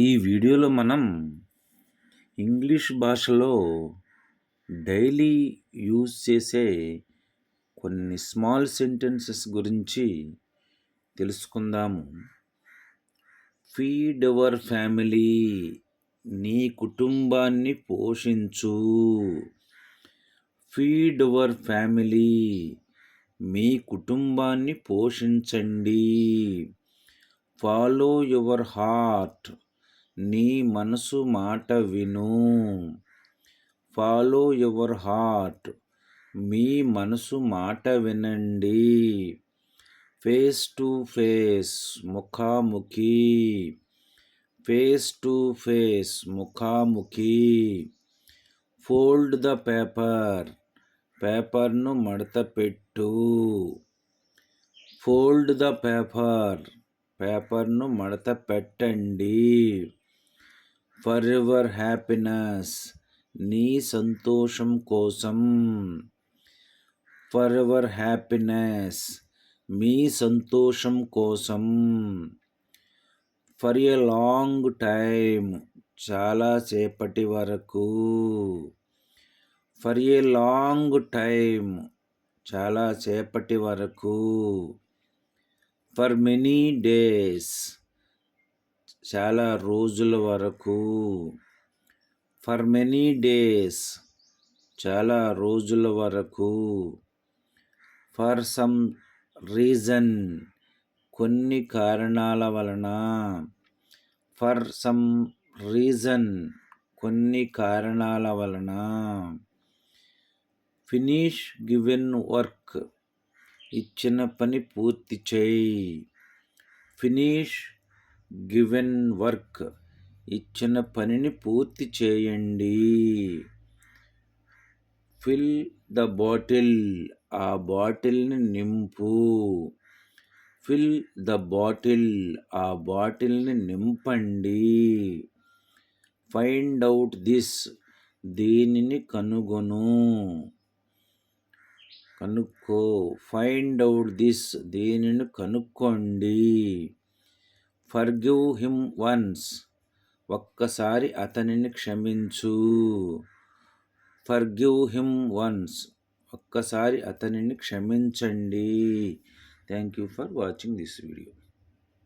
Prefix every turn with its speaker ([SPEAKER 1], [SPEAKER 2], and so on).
[SPEAKER 1] ఈ వీడియోలో మనం ఇంగ్లీష్ భాషలో డైలీ యూజ్ చేసే కొన్ని స్మాల్ సెంటెన్సెస్ గురించి తెలుసుకుందాము. ఫీడ్ అవర్ ఫ్యామిలీ, నీ కుటుంబాన్ని పోషించు. ఫీడ్ అవర్ ఫ్యామిలీ, మీ కుటుంబాన్ని పోషించండి. ఫాలో యువర్ హార్ట్, నీ మనసు మాట విను. ఫాలో యువర్ హార్ట్, మీ మనసు మాట వినండి. ఫేస్ టు ఫేస్, ముఖాముఖి. ఫేస్ టు ఫేస్, ముఖాముఖి. ఫోల్డ్ ద పేపర్, పేపర్ను మడత పెట్టు. ఫోల్డ్ ద పేపర్, పేపర్ను మడత పెట్టండి. ఫర్ యువర్ హ్యాపీనెస్, నీ సంతోషం కోసం. ఫర్ యువర్ హ్యాపీనెస్, మీ సంతోషం కోసం. ఫర్ ఎ లాంగ్ టైమ్, చాలా సేపటి వరకు. ఫర్ ఎ లాంగ్ టైమ్, చాలా సేపటి వరకు. ఫర్ మెనీ డేస్, చాలా రోజుల వరకు. ఫర్ మెనీ డేస్, చాలా రోజుల వరకు. ఫర్ సమ్ రీజన్, కొన్ని కారణాల వలన. ఫర్ సమ్ రీజన్, కొన్ని కారణాల వలన. ఫినిష్ గివెన్ వర్క్, ఇచ్చిన పని పూర్తి చేయి. ఫినిష్ గివెన్ వర్క్, ఇచ్చిన పనిని పూర్తి చేయండి. ఫిల్ ద బాటిల్, ఆ బాటిల్ని నింపు. ఫిల్ ద బాటిల్, ఆ బాటిల్ని నింపండి. ఫైండ్ అవుట్ దిస్, దీనిని కనుగొను. కనుక్కో. ఫైండ్ అవుట్ దిస్, దీనిని కనుక్కోండి. ఫర్గివ్ హిమ్ వన్స్, ఒక్కసారి అతనిని క్షమించు. ఫర్గివ్ హిమ్ వన్స్, ఒక్కసారి అతనిని క్షమించండి. Thank you for watching this video.